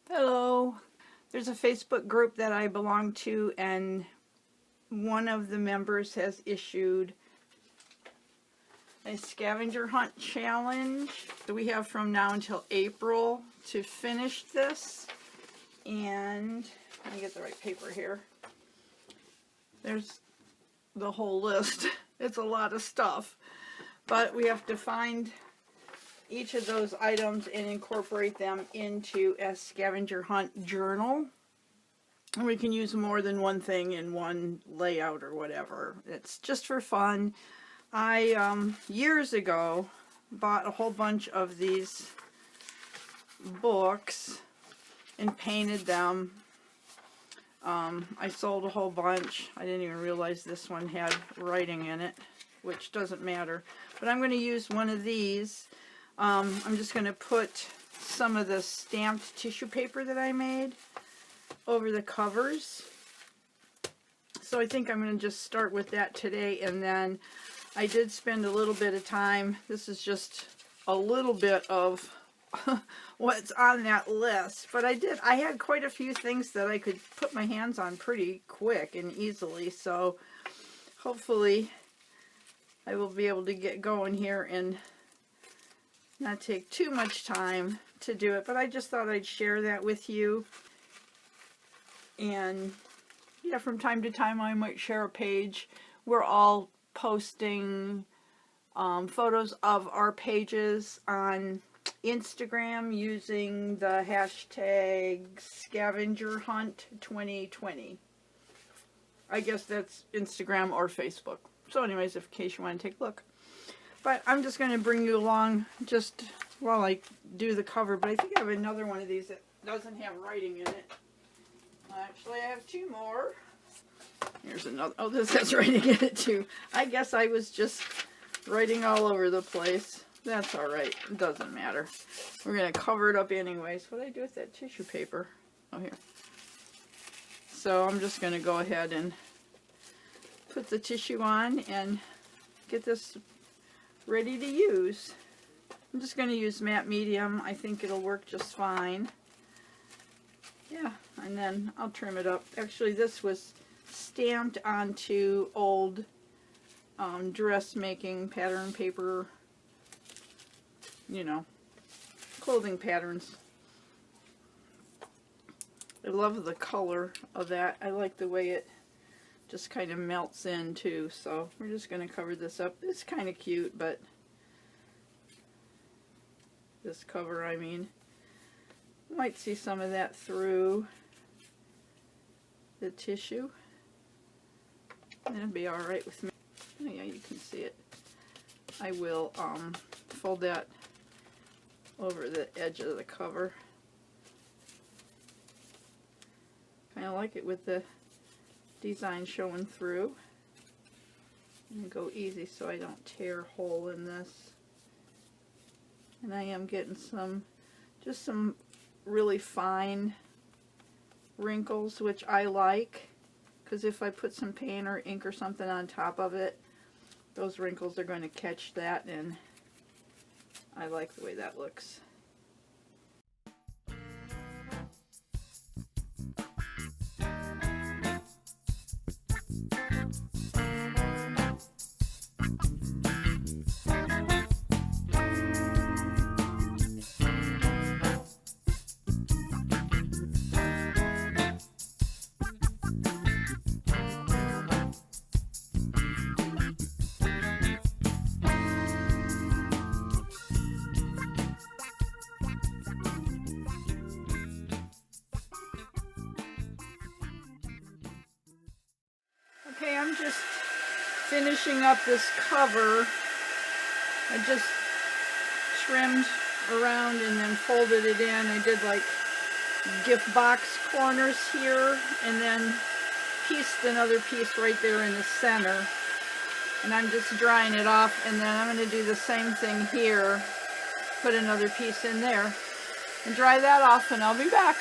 Hello. There's a Facebook group that I belong to, and one of the members has issued a scavenger hunt challenge. So we have from now until April to finish this. And let me get the right paper here. There's the whole list. It's a lot of stuff. But we have to find each of those items and incorporate them into a scavenger hunt journal. And we can use more than one thing in one layout or whatever. It's just for fun. I years ago bought a whole bunch of these books and painted them. I sold a whole bunch. I didn't even realize this one had writing in it, which doesn't matter. But I'm going to use one of these. I'm just going to put some of the stamped tissue paper that I made over the covers. So I think I'm going to just start with that today, and then I did spend a little bit of time. This is just a little bit of what's on that list, but I had quite a few things that I could put my hands on pretty quick and easily, so hopefully I will be able to get going here and not take too much time to do it. But I just thought I'd share that with you. And yeah, from time to time I might share a page. We're all posting photos of our pages on Instagram using the hashtag Scavenger Hunt 2020. I guess that's Instagram or Facebook. So anyways, in case you want to take a look. But I'm just going to bring you along just while I do the cover. But I think I have another one of these that doesn't have writing in it. Actually, I have two more. Here's another. Oh, this has writing in it too. I guess I was just writing all over the place. That's alright. It doesn't matter. We're going to cover it up anyways. What do I do with that tissue paper? Oh, here. So I'm just going to go ahead and put the tissue on and get this ready to use. I'm just going to use matte medium. I think it'll work just fine. Yeah, and then I'll trim it up. Actually, this was stamped onto old dressmaking pattern paper, you know, clothing patterns. I love the color of that. I like the way it just kind of melts in too. So we're just going to cover this up. It's kind of cute, but this cover, I mean, you might see some of that through the tissue. That'll be alright with me. Oh yeah, you can see it. I will fold that over the edge of the cover. Kind of like it with the design showing through. And go easy so I don't tear a hole in this. And I am getting just some really fine wrinkles, which I like, because if I put some paint or ink or something on top of it, those wrinkles are going to catch that, and I like the way that looks. Okay, I'm just finishing up this cover. I just trimmed around and then folded it in. I did like gift box corners here, and then pieced another piece right there in the center. And I'm just drying it off, and then I'm going to do the same thing here. put another piece in there and dry that off, and I'll be back.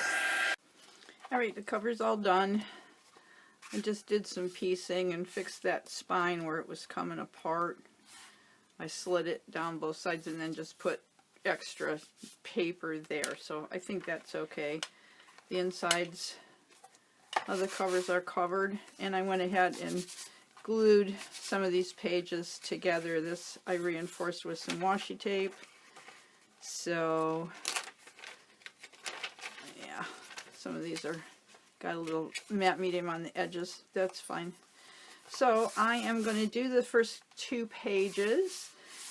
Alright, the cover's all done. I just did some piecing and fixed that spine where it was coming apart. I slid it down both sides and then just put extra paper there, so I think that's okay. The insides of the covers are covered, and I went ahead and glued some of these pages together. This I reinforced with some washi tape. So yeah, some of these are got a little matte medium on the edges. That's fine. So I am going to do the first 2 pages,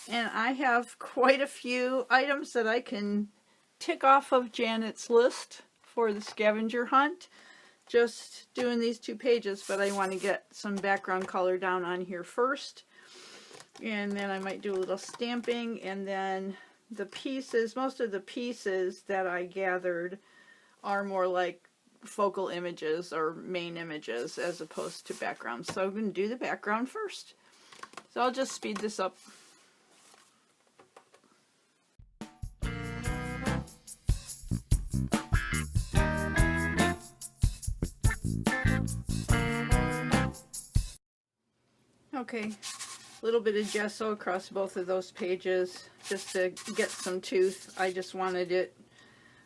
and I have quite a few items that I can tick off of Janet's list for the scavenger hunt. Just doing these 2 pages, but I want to get some background color down on here first, and then I might do a little stamping, and then the pieces, most of the pieces that I gathered are more like focal images or main images as opposed to backgrounds. So I'm going to do the background first. So I'll just speed this up. Okay, a little bit of gesso across both of those pages just to get some tooth. I just wanted it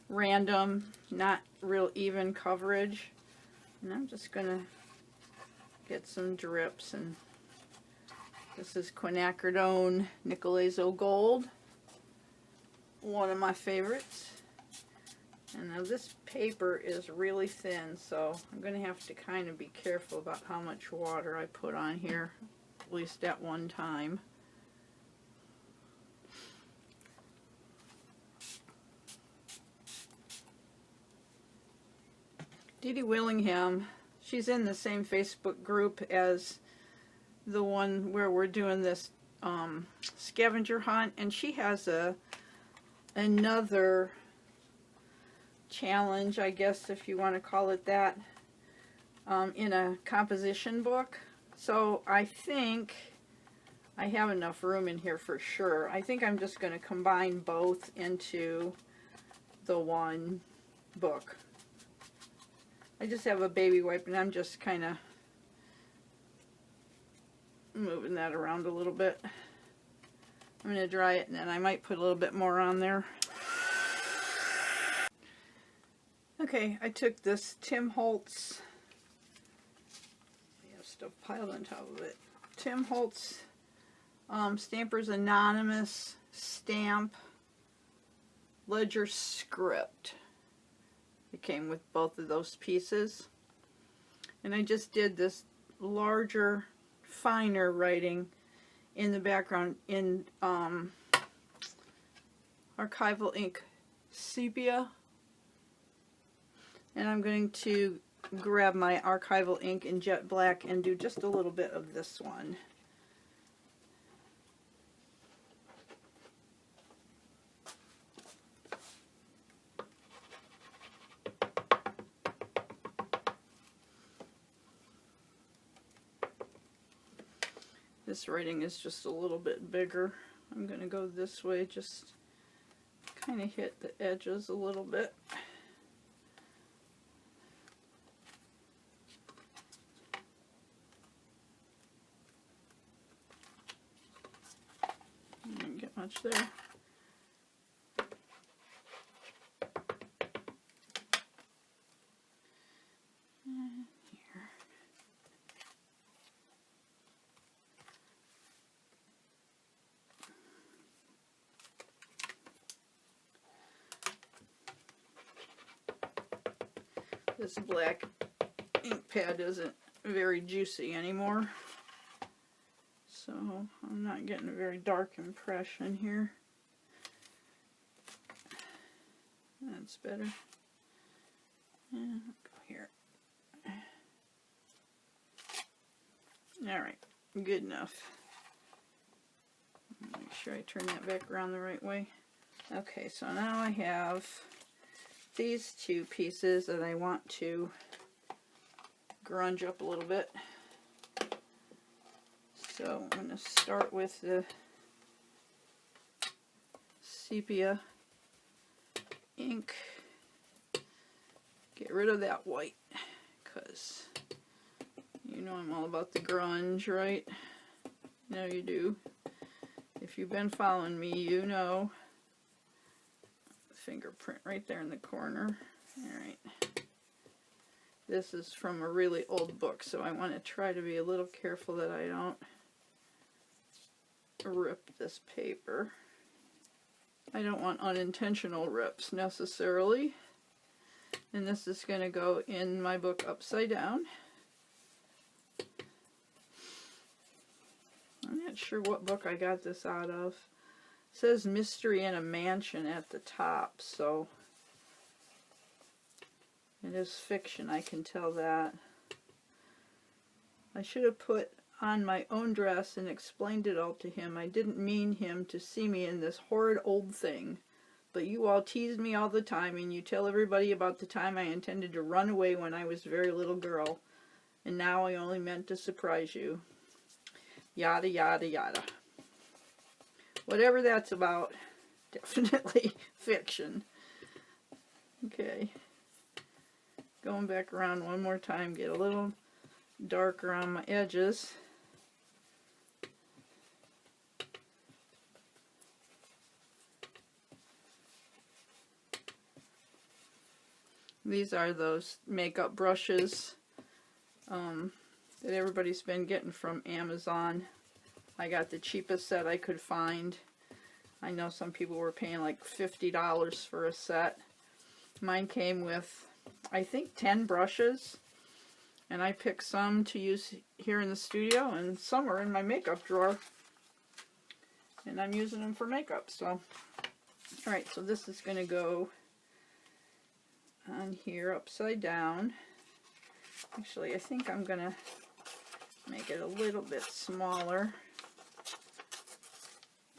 random, not real even coverage. And I'm just going to get some drips, and this is quinacridone Nicolazo Gold, one of my favorites. And now this paper is really thin, so I'm going to have to kind of be careful about how much water I put on here, at least at one time. Dee Dee Willingham, she's in the same Facebook group as the one where we're doing this scavenger hunt, and she has another challenge, I guess if you want to call it that, in a composition book. So I think I have enough room in here for sure. I think I'm just going to combine both into the one book. I just have a baby wipe, and I'm just kind of moving that around a little bit. I'm going to dry it, and then I might put a little bit more on there. Okay, I took this Tim Holtz, I have stuff piled on top of it, Tim Holtz Stampers Anonymous stamp ledger script. It came with both of those pieces, and I just did this larger, finer writing in the background in archival ink sepia. And I'm going to grab my archival ink in jet black and do just a little bit of this one. This writing is just a little bit bigger. I'm going to go this way, just kind of hit the edges a little bit. Didn't get much there. And here. This black ink pad isn't very juicy anymore, so I'm not getting a very dark impression here. That's better. And go here. Alright, good enough. Make sure I turn that back around the right way. Okay, so now I have these 2 pieces that I want to grunge up a little bit. So I'm going to start with the sepia ink. Get rid of that white, because you know I'm all about the grunge, right? No, you do. If you've been following me, you know. Fingerprint right there in the corner. Alright. This is from a really old book, so I want to try to be a little careful that I don't rip this paper. I don't want unintentional rips necessarily. And this is going to go in my book upside down. I'm not sure what book I got this out of. It says Mystery in a Mansion at the top, so it is fiction, I can tell that. I should have put on my own dress and explained it all to him. I didn't mean him to see me in this horrid old thing. But you all tease me all the time, and you tell everybody about the time I intended to run away when I was a very little girl. And now I only meant to surprise you. Yada, yada, yada. Whatever that's about, definitely fiction. Okay. Going back around one more time, get a little darker on my edges. These are those makeup brushes that everybody's been getting from Amazon. I got the cheapest set I could find. I know some people were paying like $50 for a set. Mine came with, I think, 10 brushes. And I picked some to use here in the studio, and some are in my makeup drawer. And I'm using them for makeup, so. Alright, so this is going to go on here upside down. Actually, I think I'm going to make it a little bit smaller.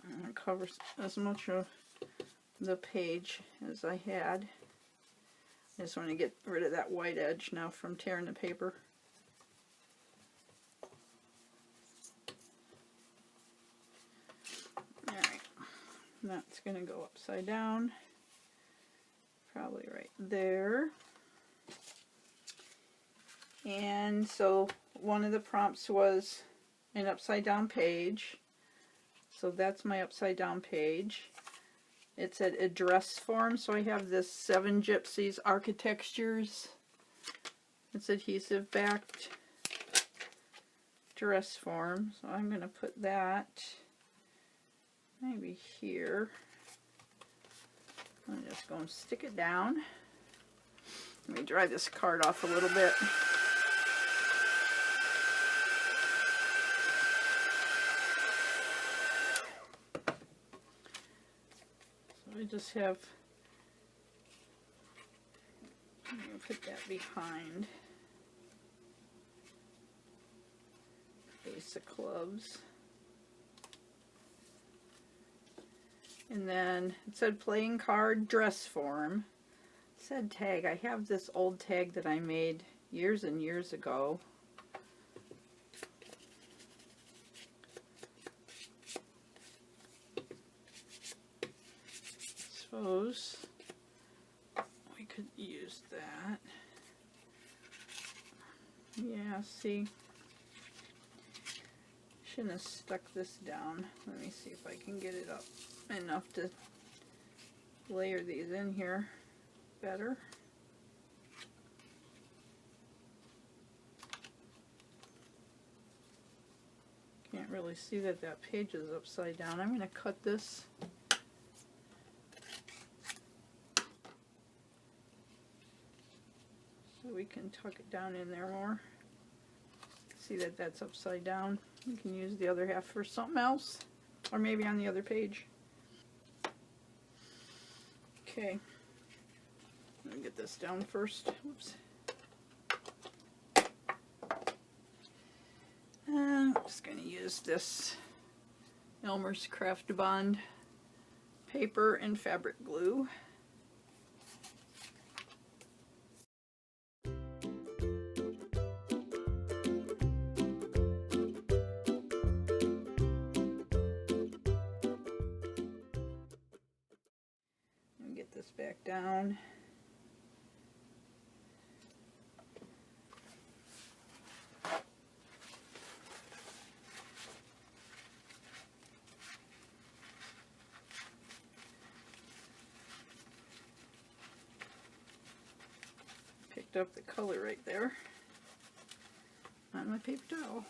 I'm going to cover as much of the page as I had. I just want to get rid of that white edge now from tearing the paper. Alright, that's going to go upside down. Probably right there. And so one of the prompts was an upside down page. So that's my upside down page. It said address form, so I have this 7 Gypsies Architectures. It's adhesive backed dress form. So I'm going to put that maybe here. I'm just going to stick it down. Let me dry this card off a little bit. So I just have, I'm going to put that behind Ace of Clubs. And then it said playing card dress form. It said tag. I have this old tag that I made years and years ago. Suppose we could use that. Yeah, see. Shouldn't have stuck this down. Let me see if I can get it up enough to layer these in here better. Can't really see that that page is upside down. I'm going to cut this so we can tuck it down in there more. See that that's upside down. You can use the other half for something else, or maybe on the other page. Okay, let me get this down first. Oops. I'm just going to use this Elmer's Craft Bond paper and fabric glue. get this back down. Picked up the color right there on my paper towel.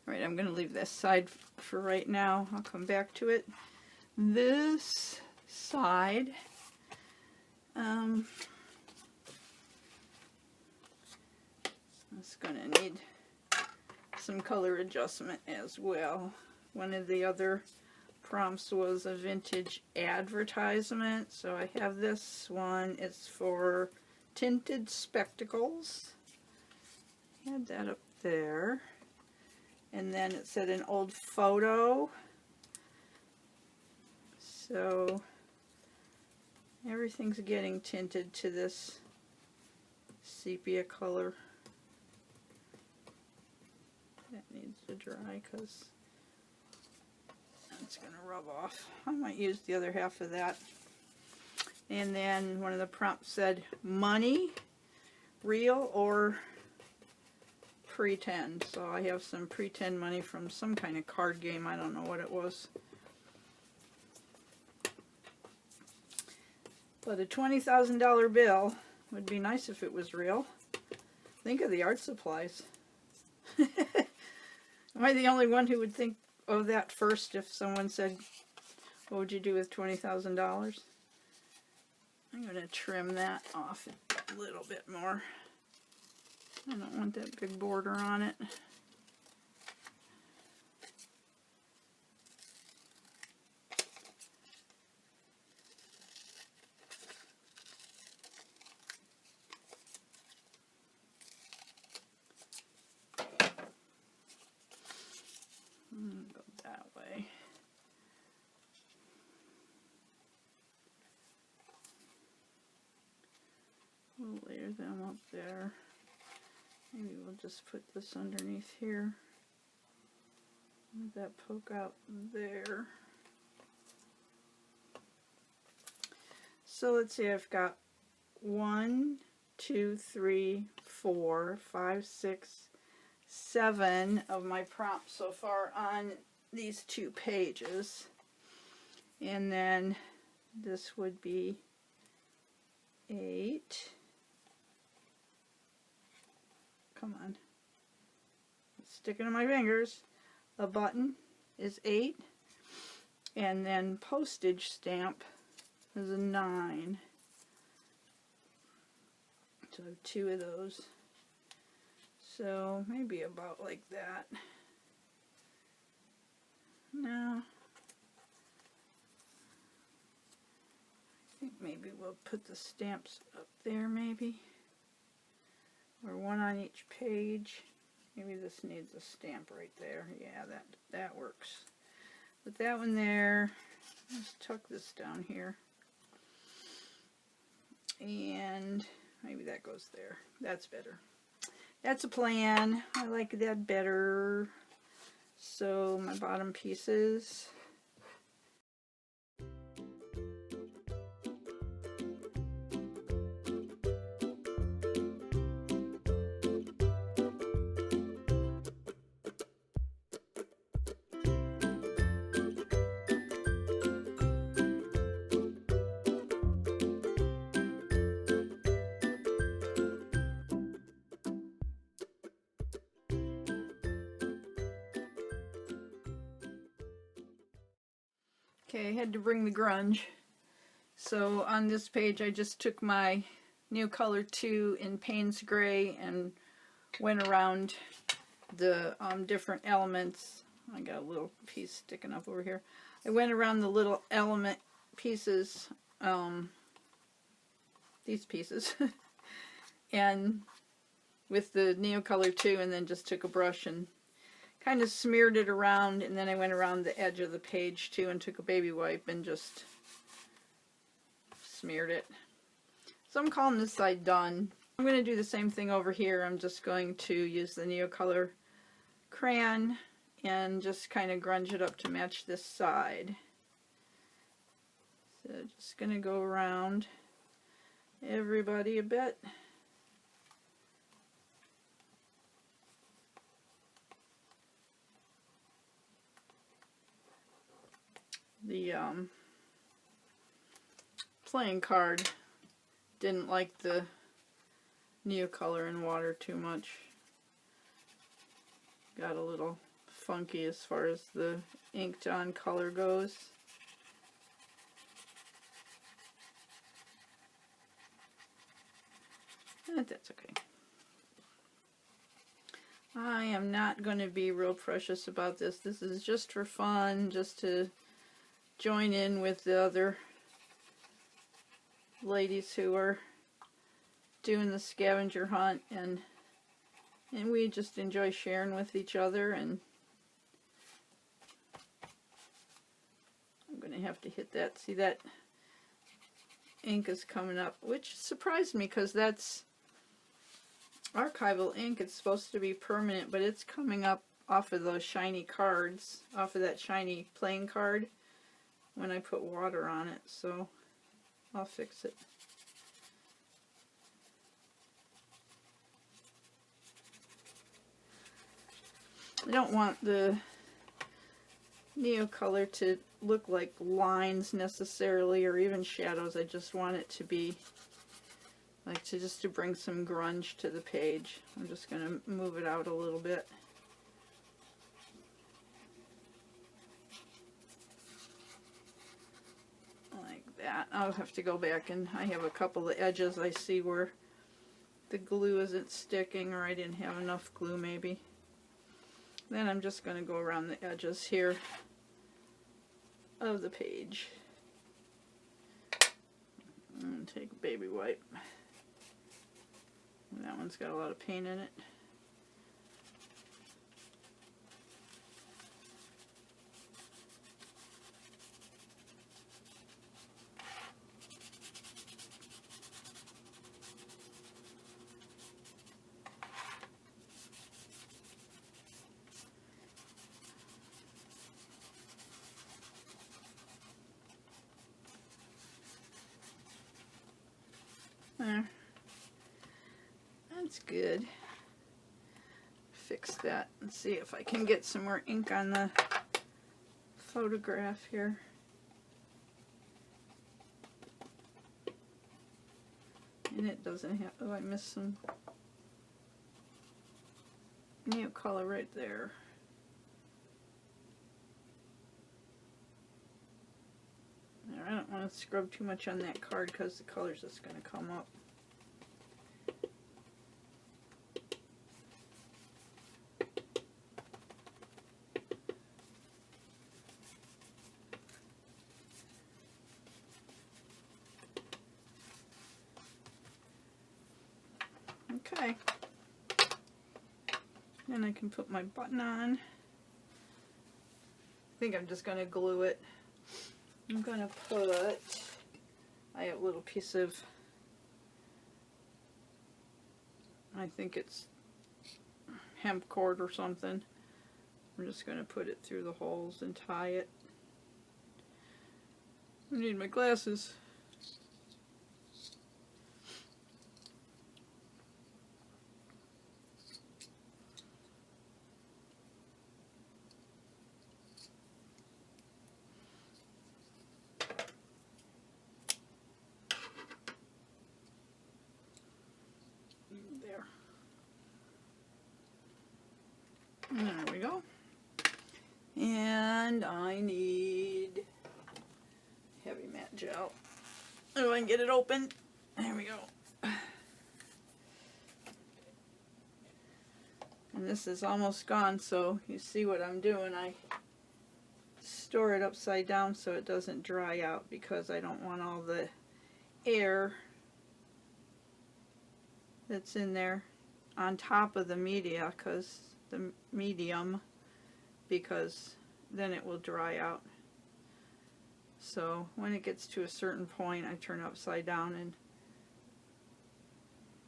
Alright, I'm going to leave this side for right now. I'll come back to it. This side, it's going to need some color adjustment as well. One of the other prompts was a vintage advertisement, so I have this one. It's for tinted spectacles. Had that up there. And then it said an old photo. So everything's getting tinted to this sepia color. That needs to dry because that's going to rub off. I might use the other half of that. And then one of the prompts said money, real or pretend. So I have some pretend money from some kind of card game. I don't know what it was. But a $20,000 bill would be nice if it was real. Think of the art supplies. Am I the only one who would think of that first if someone said, what would you do with $20,000? I'm going to trim that off a little bit more. I don't want that big border on it. Go that way. We'll layer them up there. Maybe we'll just put this underneath here. Let that poke out there. So let's see, I've got 1, 2, 3, 4, 5, 6, 7 of my prompts so far on these 2 pages. And then this would be 8. Come on. It's sticking to my fingers. A button is 8. And then postage stamp is a 9. So I have 2 of those. So maybe about like that. No. I think maybe we'll put the stamps up there maybe. Or 1 on each page. Maybe this needs a stamp right there. Yeah, that works. Put that one there. Let's tuck this down here. And maybe that goes there. That's better. That's a plan. I like that better. So my bottom pieces. Okay, I had to bring the grunge. So on this page I just took my new color 2 in Payne's Gray and went around the different elements. I got a little piece sticking up over here. I went around the little element pieces, these pieces, and with the Neo Color 2, and then just took a brush and kind of smeared it around, and then I went around the edge of the page too and took a baby wipe and just smeared it. So I'm calling this side done. I'm going to do the same thing over here. I'm just going to use the Neocolor crayon and just kind of grunge it up to match this side. So just going to go around everybody a bit. The playing card didn't like the Neocolor in water too much. Got a little funky as far as the inked on color goes. But that's okay. I am not going to be real precious about this. This is just for fun, just to join in with the other ladies who are doing the scavenger hunt, and we just enjoy sharing with each other. And I'm going to have to hit that. See, that ink is coming up, which surprised me because that's archival ink. It's supposed to be permanent, but it's coming up off of those shiny cards, off of that shiny playing card when I put water on it, so I'll fix it. I don't want the Neocolor to look like lines necessarily, or even shadows. I just want it to be like just to bring some grunge to the page. I'm just going to move it out a little bit. Like that. I'll have to go back, and I have a couple of edges I see where the glue isn't sticking, or I didn't have enough glue maybe. Then I'm just going to go around the edges here of the page. And take a baby wipe. That one's got a lot of paint in it. There. That's good. Fix that and see if I can get some more ink on the photograph here. And it doesn't have, oh, I missed some Neocolor right there. I don't want to scrub too much on that card because the color's just going to come up. Okay. Then I can put my button on. I think I'm just going to glue it. I'm going to put, I have a little piece of, I think it's hemp cord or something. I'm just going to put it through the holes and tie it. I need my glasses. There we go. And I need heavy matte gel. Oh, I can get it open. There we go. And this is almost gone, so you see what I'm doing. I store it upside down so it doesn't dry out because I don't want all the air that's in there on top of the media, because the medium because then it will dry out. So when it gets to a certain point, I turn it upside down and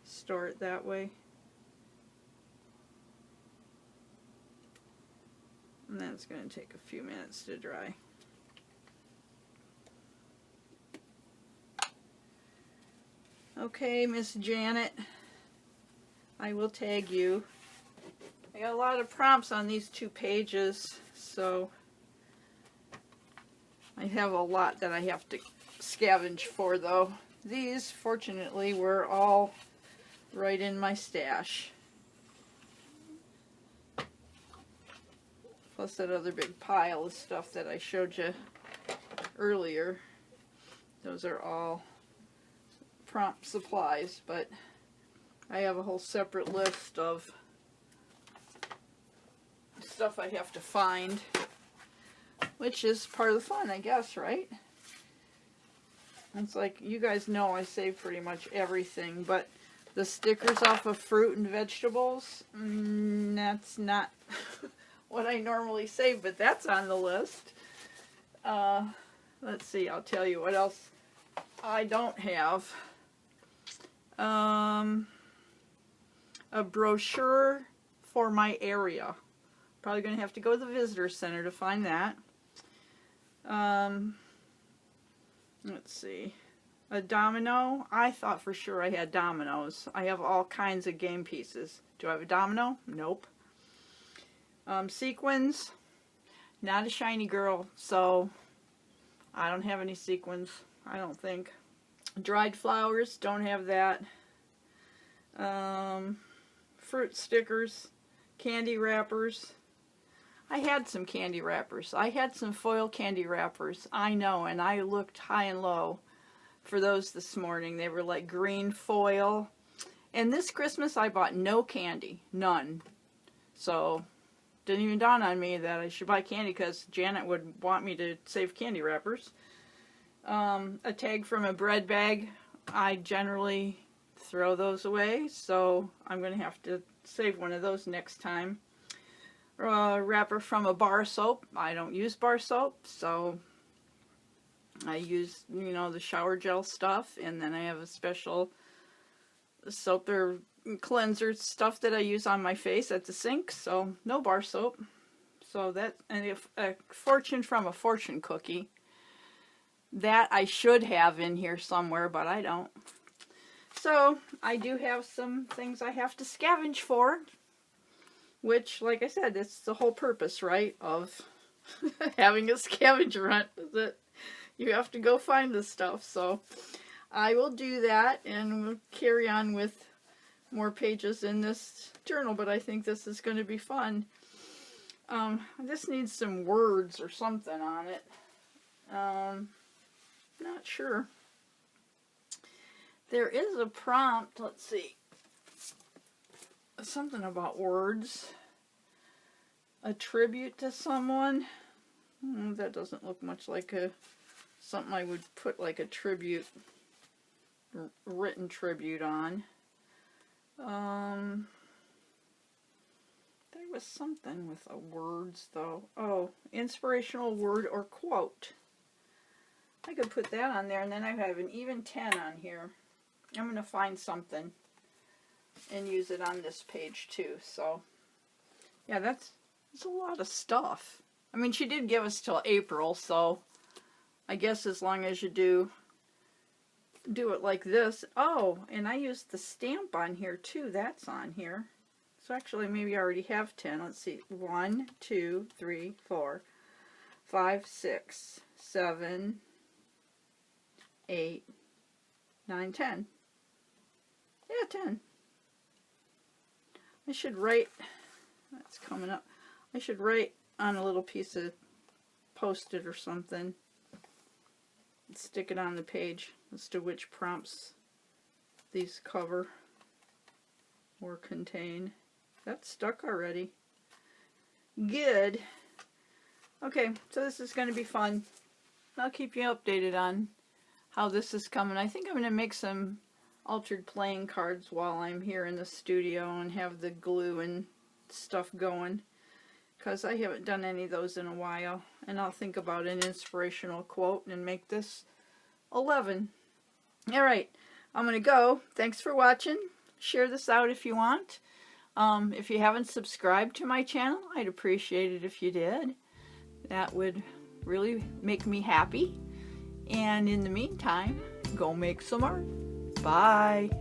store it that way. And then it's going to take a few minutes to dry. Okay, Miss Janet, I will tag you. I got a lot of prompts on these 2 pages, so I have a lot that I have to scavenge for, though. These, fortunately, were all right in my stash. Plus that other big pile of stuff that I showed you earlier. Those are all prompt supplies, but I have a whole separate list of stuff I have to find, which is part of the fun, I guess, right? It's like, you guys know I save pretty much everything, but the stickers off of fruit and vegetables, that's not what I normally save, but that's on the list. Let's see, I'll tell you what else I don't have. A brochure for my area. Probably going to have to go to the visitor center to find that. Let's see. A domino. I thought for sure I had dominoes. I have all kinds of game pieces. Do I have a domino? Nope. Sequins. Not a shiny girl, so I don't have any sequins, I don't think. Dried flowers. Don't have that. Fruit stickers. Candy wrappers. I had some candy wrappers. I had some foil candy wrappers. I know, and I looked high and low for those this morning. They were like green foil. And this Christmas I bought no candy. None. So, didn't even dawn on me that I should buy candy because Janet would want me to save candy wrappers. A tag from a bread bag. I generally throw those away, so I'm going to have to save one of those next time. Wrapper from a bar soap. I don't use bar soap, so I use, you know, the shower gel stuff, and then I have a special soap or cleanser stuff that I use on my face at the sink, so no bar soap. So that, and if a fortune from a fortune cookie, that I should have in here somewhere, but I don't. So I do have some things I have to scavenge for, which, like I said, that's the whole purpose, right, of having a scavenger hunt, is that you have to go find this stuff. So I will do that, and we'll carry on with more pages in this journal, but I think this is going to be fun. This needs some words or something on it. Not sure. There is a prompt, let's see. Something about words. A tribute to someone. That doesn't look much like something I would put like a tribute, written tribute on. There was something with words though. Oh, inspirational word or quote. I could put that on there, and then I have an even 10 on here. I'm going to find something and use it on this page too. So, yeah, that's a lot of stuff. I mean, she did give us till April, so I guess as long as you do it like this. Oh, and I used the stamp on here too. That's on here. So actually, maybe I already have 10. Let's see. 1, 2, 3, 4, 5, 6, 7, 8, 9, 10. Yeah, 10. I should write, that's coming up, I should write on a little piece of Post-it or something. Stick it on the page as to which prompts these cover or contain. That's stuck already. Good. Okay, so this is going to be fun. I'll keep you updated on how this is coming. I think I'm going to make some altered playing cards while I'm here in the studio and have the glue and stuff going. because I haven't done any of those in a while. And I'll think about an inspirational quote and make this 11. All right, I'm going to go. Thanks for watching. Share this out if you want. If you haven't subscribed to my channel, I'd appreciate it if you did. That would really make me happy. And in the meantime, go make some art. Bye.